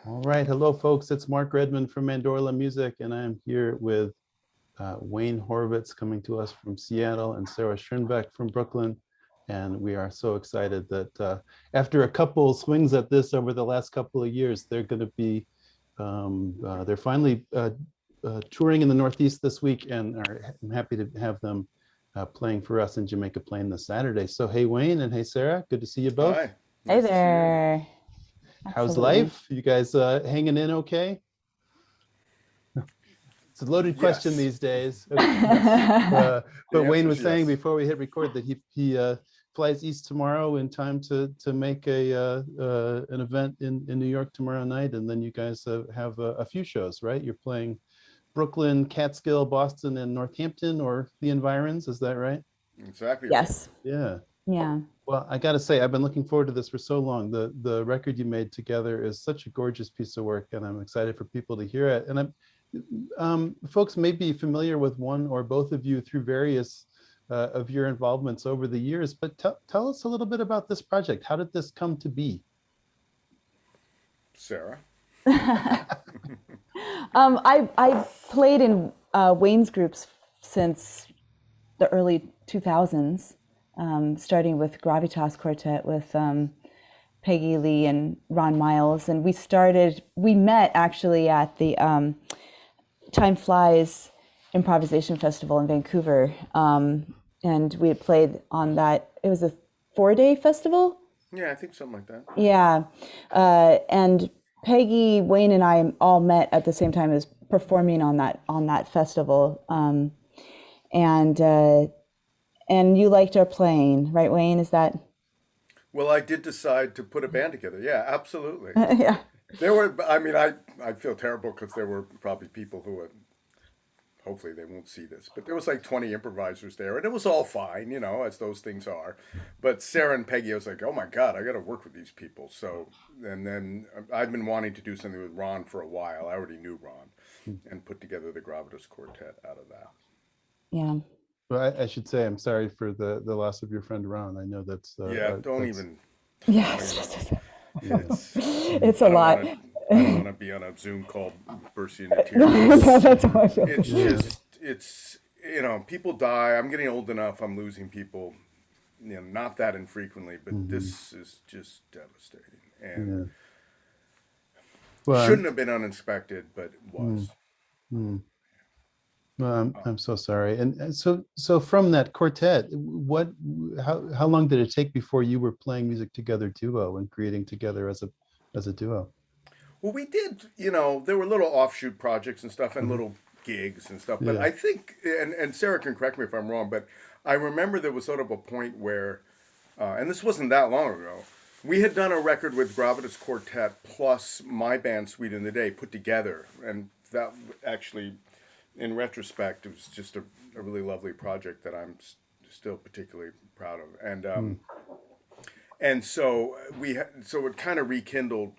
All right. Hello, folks. It's Mark Redmond from Mandorla Music, and I'm here with Wayne Horvitz coming to us from Seattle and Sara Schoenbeck from Brooklyn. And we are so excited that after a couple swings at this over the last couple of years, they're going to be, they're finally touring in the Northeast this week, and I'm happy to have them playing for us in Jamaica Plain this Saturday. So, hey, Wayne, and hey, Sara, good to see you both. Hi. Hey Nice to see you. there. How's Absolutely. life? You guys hanging in okay? It's a loaded question Yes. these days. The But Wayne answer was is saying yes. before we hit record that he flies east tomorrow in time to make an event in New York tomorrow night, and then you guys have a few shows, right? You're playing Brooklyn, Catskill, Boston, and Northampton, or the environs. Is that right? Exactly right. Yes. Yeah. Yeah. Well, I got to say, I've been looking forward to this for so long. The record you made together is such a gorgeous piece of work, and I'm excited for people to hear it. And folks may be familiar with one or both of you through various of your involvements over the years, but tell us a little bit about this project. How did this come to be? Sara. I played in Wayne's groups since the early 2000s, starting with Gravitas Quartet with Peggy Lee and Ron Miles, and we met actually at the Time Flies Improvisation Festival in Vancouver, and we had played on that. It was a 4-day festival. Yeah, I think something like that. Yeah, and Peggy, Wayne, and I all met at the same time as performing on that festival, and you liked our playing, right, Wayne? Is that? Well, I did decide to put a band together. Yeah, absolutely. Yeah. There were, I mean, I feel terrible because there were probably people who would, hopefully they won't see this, but there was like 20 improvisers there, and it was all fine, as those things are. But Sara and Peggy, I was like, oh my God, I got to work with these people. So, and then I'd been wanting to do something with Ron for a while. I already knew Ron, and put together the Gravitas Quartet out of that. Yeah. Well, I should say I'm sorry for the loss of your friend Ron. I know that's Yeah, don't that's, even. Yes. yeah. It's a lot. I don't want to be on a Zoom call bursting into No, tears. that's how I feel. It's just, people die. I'm getting old enough. I'm losing people, not that infrequently, but this is just devastating. And Well, shouldn't have been unexpected, but it was. Well, I'm so sorry. And so from that quartet, how long did it take before you were playing music together duo and creating together as a duo? Well, we did, there were little offshoot projects and stuff and little gigs and stuff. But Yeah. I think, and Sara can correct me if I'm wrong, but I remember there was sort of a point where, and this wasn't that long ago, we had done a record with Gravitas Quartet plus my band Sweet in the Day put together. And that actually, in retrospect, it was just a really lovely project that I'm still particularly proud of. And so so it kind of rekindled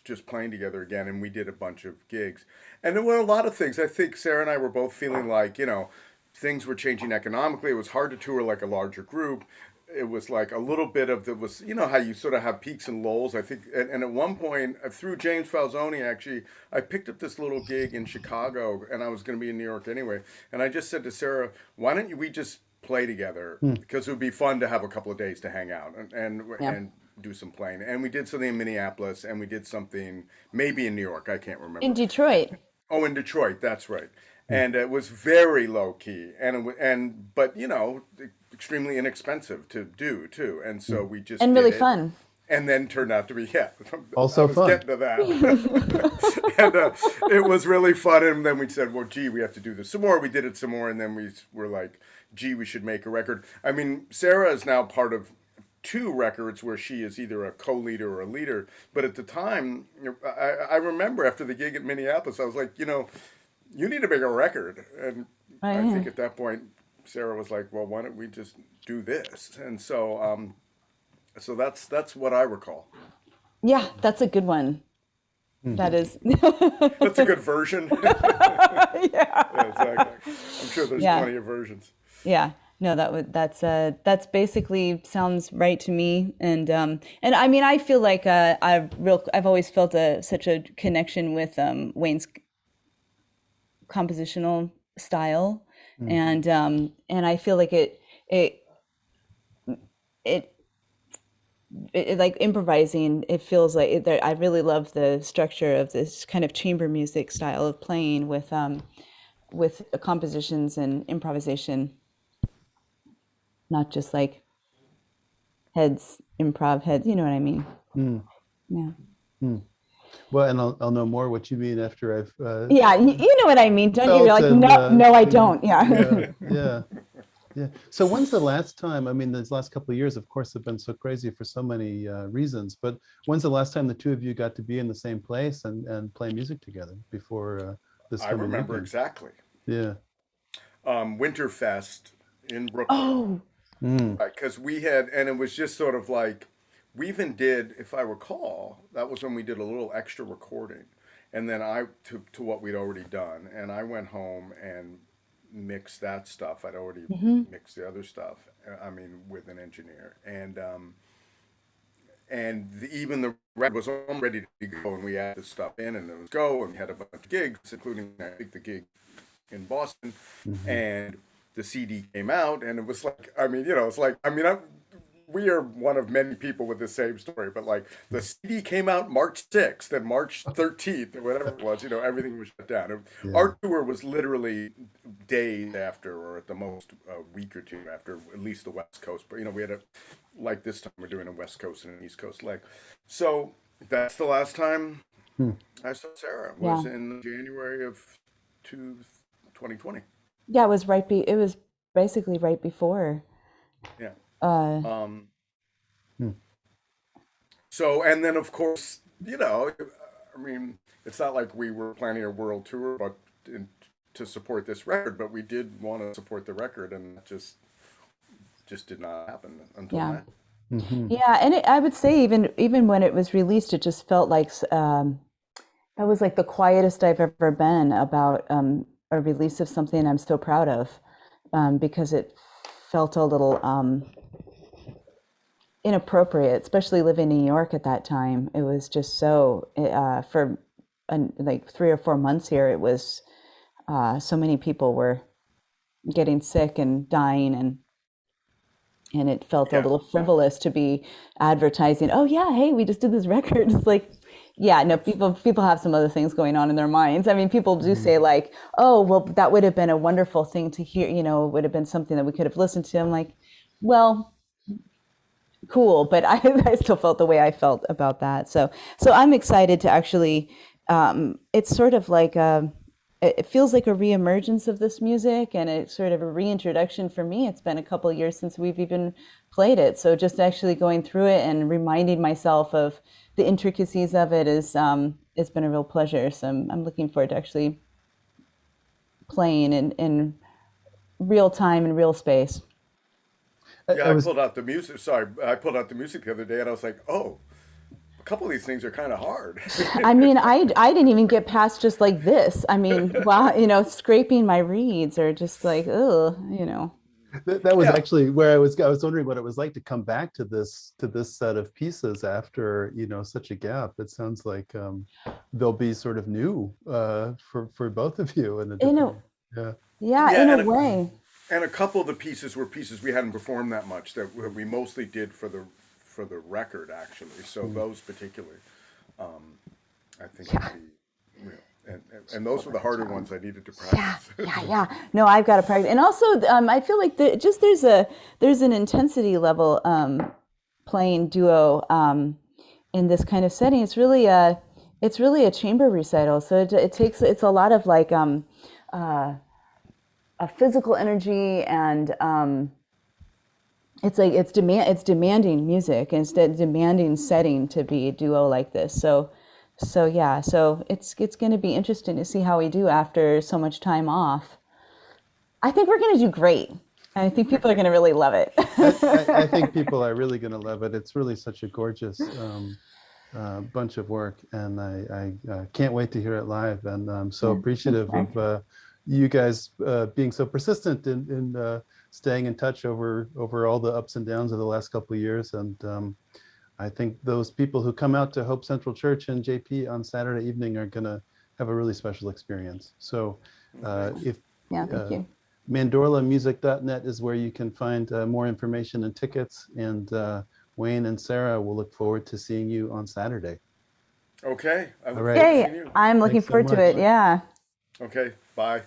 just playing together again, and we did a bunch of gigs. And there were a lot of things. I think Sara and I were both feeling like, things were changing economically. It was hard to tour like a larger group. It was like a little bit of how you sort of have peaks and lulls, I think. And at one point, through James Falzoni, actually, I picked up this little gig in Chicago, and I was going to be in New York anyway. And I just said to Sara, why don't we just play together? Because it would be fun to have a couple of days to hang out and do some playing. And we did something in Minneapolis, and we did something maybe in New York. I can't remember. In Detroit. Oh, in Detroit, that's right. And it was very low key, but extremely inexpensive to do too. And so we just And did really it. fun. And then turned out to be Also I was fun. getting to that, and it was really fun. And then we said, well, gee, we have to do this some more. We did it some more, and then we were like, gee, we should make a record. I mean, Sara is now part of 2 records where she is either a co-leader or a leader. But at the time, I remember after the gig at Minneapolis, I was like, you need to make a record. And I think at that point, Sara was like, well, why don't we just do this? And so that's what I recall. Yeah, that's a good one. That is. That's a good version. Yeah. Yeah, exactly. I'm sure there's Yeah. plenty of versions. Yeah. No, that's basically sounds right to me. And I mean, I feel like I've always felt such a connection with Wayne's compositional style, Mm, and I feel like it it like improvising. It feels like I really love the structure of this kind of chamber music style of playing with compositions and improvisation, not just like improv heads. You know what I mean? mm, Yeah. mm. Well, and I'll know more what you mean after I've Yeah, you know what I mean, don't you? You're felt like, and no, no, I seen. don't. Yeah. Yeah, yeah, yeah. So when's the last time? I mean, these last couple of years, of course, have been so crazy for so many reasons. But when's the last time the two of you got to be in the same place and play music together before this I coming remember weekend? exactly. Yeah. Winterfest in Brooklyn. Oh, Mm, Right, because we had, and it was just sort of like, we even did, if I recall, that was when we did a little extra recording, and then to what we'd already done, and I went home and mixed that stuff. I'd already hmm, mixed the other stuff. I mean, with an engineer, and even the record was all ready to go, and we had the stuff in, and it was go, and we had a bunch of gigs, including I think the gig in Boston, hmm. and the CD came out, and it was like, I mean, it's like, I mean, we are one of many people with the same story, but like the CD came out March 6th and March 13th or whatever it was, everything was shut down. Yeah. Our tour was literally days after, or at the most a week or two after, at least the West Coast. But we had like this time we're doing a West Coast and an East Coast leg. So that's the last time Hmm. I saw Sarah yeah, was in January of 2020. yeah. It was it was basically right before. Yeah. Uh, Um, Hmm. so, and then of course, I mean, it's not like we were planning a world tour, but to support this record, but we did want to support the record, and that just did not happen until yeah, now. Hmm. yeah. And I would say even when it was released, it just felt like that was like the quietest I've ever been about a release of something I'm so proud of, because it felt a little inappropriate, especially living in New York at that time. It was just so for like 3 or 4 months here. It was so many people were getting sick and dying, and it felt a Yeah. little frivolous to be advertising. Oh yeah, hey, we just did this record. It's like, yeah, no, Yes. people have some other things going on in their minds. I mean, people do Hmm. say like, oh, well, that would have been a wonderful thing to hear. It would have been something that we could have listened to. I'm like, well, cool, but I still felt the way I felt about that. So I'm excited to actually. It's sort of like it feels like a reemergence of this music, and it's sort of a reintroduction for me. It's been a couple of years since we've even played it, so just actually going through it and reminding myself of the intricacies of it is it's been a real pleasure. So I'm looking forward to actually playing in real time and real space. Yeah, I I was pulled out the music. Sorry, I pulled out the music the other day, and I was like, oh, a couple of these things are kind of hard. I mean, I didn't even get past just like this. I mean, wow, scraping my reeds or just like, ugh. that was Yeah. actually where I was wondering what it was like to come back to this set of pieces after such a gap. It sounds like they'll be sort of new for both of you in a In a different. Yeah. Yeah, in Yeah, a way. and a couple of the pieces were pieces we hadn't performed that much that we mostly did for the record actually. So Mm. those particularly, I think would Yeah. be real. And those were the harder ones I needed to Yeah, practice. yeah, yeah. No, I've got to practice. And also, I feel like just there's an intensity level playing duo in this kind of setting. It's really a chamber recital. So it's a lot of like a physical energy, and it's like it's demanding music and it's demanding setting to be a duo like this. So yeah, so it's going to be interesting to see how we do after so much time off. I think we're going to do great. I think people are going to really love it. I think people are really going to love it. It's really such a gorgeous bunch of work, and I can't wait to hear it live. And I'm so Yeah, thanks, appreciative Mark. of you guys being so persistent in staying in touch over all the ups and downs of the last couple of years. And I think those people who come out to Hope Central Church and JP on Saturday evening are going to have a really special experience. So if Yeah, thank you. mandorlamusic.net is where you can find more information and tickets. And Wayne and Sarah will look forward to seeing you on Saturday. Okay. I look All right. forward to Yay! seeing you. I'm looking Thanks so forward to much. it. Yeah. Okay. Bye.